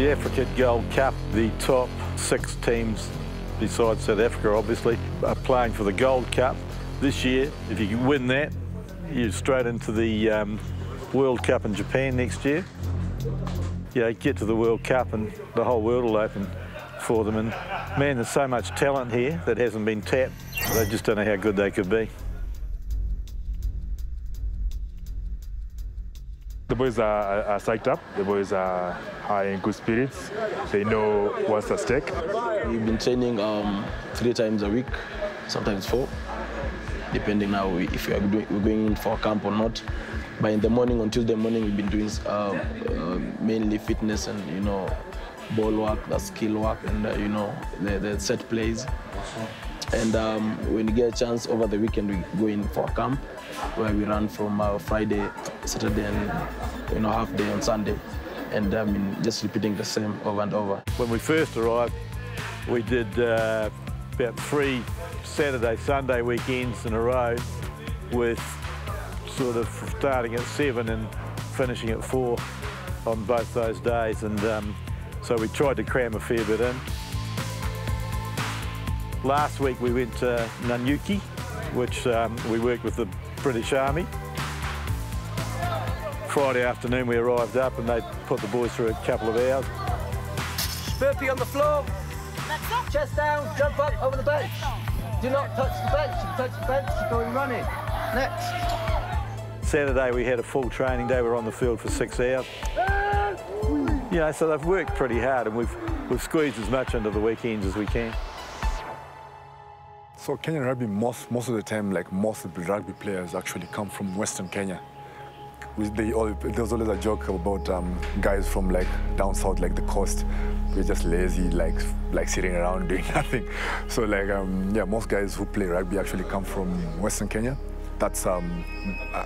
The Africa Gold Cup, the top 6 teams, besides South Africa obviously, are playing for the Gold Cup this year. If you can win that, you're straight into the World Cup in Japan next year. Get to the World Cup and the whole world will open for them. And man, there's so much talent here that hasn't been tapped. They just don't know how good they could be. The boys are psyched up. The boys are in good spirits. They know what's at stake. We've been training 3 times a week, sometimes 4, depending now if we're going in for a camp or not. But in the morning, on Tuesday morning, we've been doing mainly fitness and, ball work, the skill work, and, the set plays. And when we get a chance over the weekend, we go in for a camp where we run from Friday, Saturday, and half day on Sunday. And just repeating the same over and over. When we first arrived, we did about 3 Saturday, Sunday weekends in a row with sort of starting at 7 and finishing at 4 on both those days. And so we tried to cram a fair bit in. Last week we went to Namibia, which we worked with the British Army. Friday afternoon we arrived up and they put the boys through a couple of hours. Burpee on the floor, chest down, jump up over the bench. Do not touch the bench. If you touch the bench, you're going running. Next. Saturday we had a full training day. We were on the field for 6 hours. So they've worked pretty hard and we've squeezed as much into the weekends as we can. So Kenyan rugby, most of the time, most of the rugby players actually come from Western Kenya. There's always a joke about guys from down south, the coast. We're just lazy, sitting around doing nothing. So most guys who play rugby actually come from Western Kenya. That's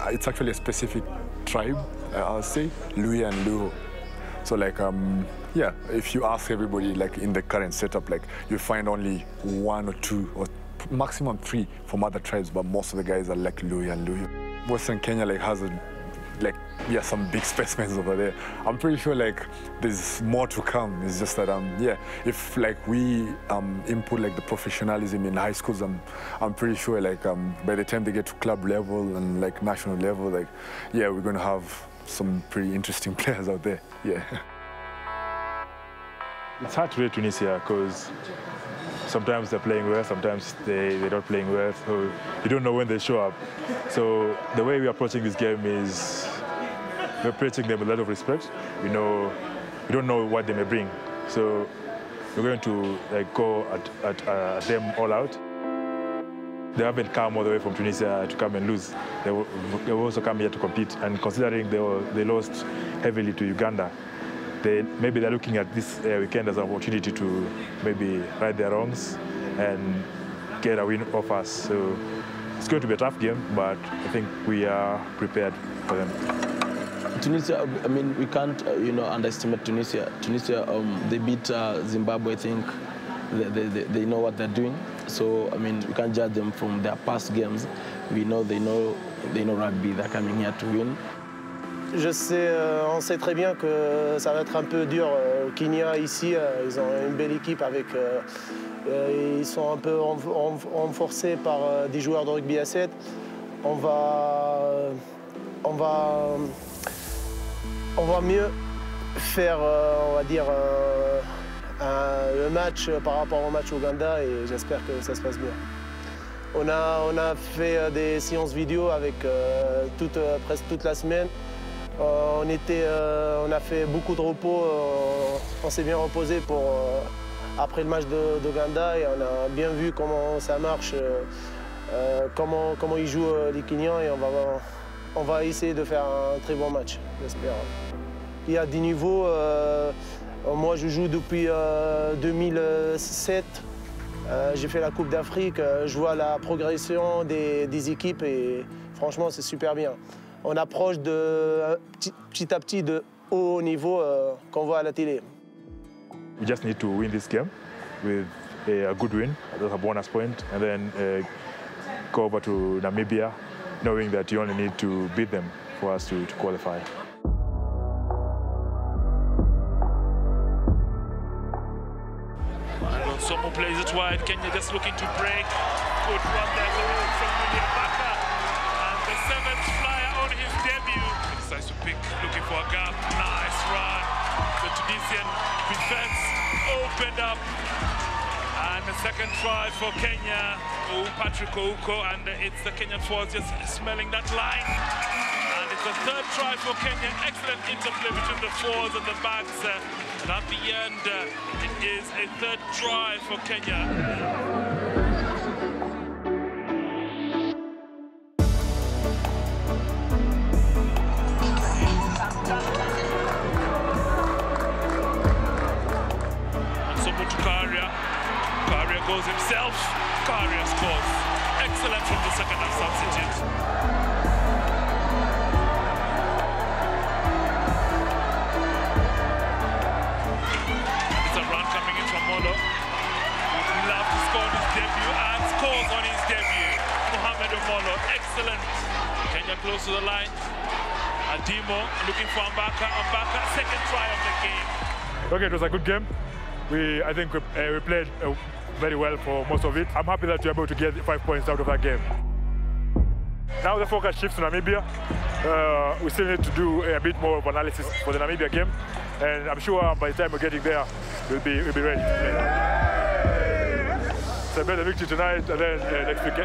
it's actually a specific tribe, I'll say, Luhya and Luo. So if you ask everybody in the current setup, you find only 1 or 2 or maximum 3 from other tribes, but most of the guys are Luhya and Luhya. Western Kenya has some big specimens over there. I'm pretty sure there's more to come. It's just that if we input the professionalism in high schools, I'm pretty sure by the time they get to club level and national level, we're going to have some pretty interesting players out there. It's hard to rate Tunisia because sometimes they're playing well, sometimes they're not playing well, so you don't know when they show up. So the way we're approaching this game is we're approaching them with a lot of respect. We don't know what they may bring, so we're going to go at them all out. They haven't come all the way from Tunisia to come and lose. They will also come here to compete, and considering they lost heavily to Uganda, maybe they're looking at this weekend as an opportunity to maybe right their wrongs and get a win off us. So it's going to be a tough game, but I think we are prepared for them. Tunisia, we can't, underestimate Tunisia. Tunisia, they beat Zimbabwe, I think. They know what they're doing. So, we can't judge them from their past games. We know they know rugby. They're coming here to win. On sait très bien que ça va être un peu dur au Kenya ici. Ils ont une belle équipe avec. Ils sont un peu renforcés par des joueurs de rugby à 7. On va mieux faire, on va dire, le match par rapport au match Ouganda et j'espère que ça se passe bien. On a fait des séances vidéo avec presque toute la semaine. On a fait beaucoup de repos, on s'est bien reposé après le match d'Ouganda et on a bien vu comment ça marche, comment ils jouent les Kenyans et on va essayer de faire un très bon match, j'espère. Il y a des niveaux, moi je joue depuis 2007, j'ai fait la Coupe d'Afrique, je vois la progression des équipes et franchement c'est super bien. On approche petit à petit de haut niveau qu'on voit à la télé. We just need to win this game with a good win, that's a bonus point, and then go over to Namibia, knowing that you only need to beat them for us to qualify. plays it wide. Kenya just looking to break. Good run there from William Baka. And the 7th flyer on his debut. Decides to pick, looking for a gap. Nice run. The Tunisian defense opened up. And the second try for Kenya. Patrick Ouko, and it's the Kenyan forwards just smelling that line. And it's a 3rd try for Kenya. Excellent interplay between the forwards and the backs. And at the end, it is a 3rd try for Kenya. Karia goes himself. Karia scores. Excellent from the second half substitute. It's a run coming in from Molo. Would love to score on his debut and scores on his debut. Mohamed Molo, excellent. Kenya close to the line. Adimo looking for Mbaka. Mbaka, 2nd try of the game. Okay, it was a good game. I think we played very well for most of it. I'm happy that we were able to get 5 points out of that game. Now the focus shifts to Namibia. We still need to do a bit more of analysis for the Namibia game, and I'm sure by the time we're getting there, we'll be ready to play. Celebrate the victory tonight, and then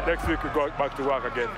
next week we go back to work again.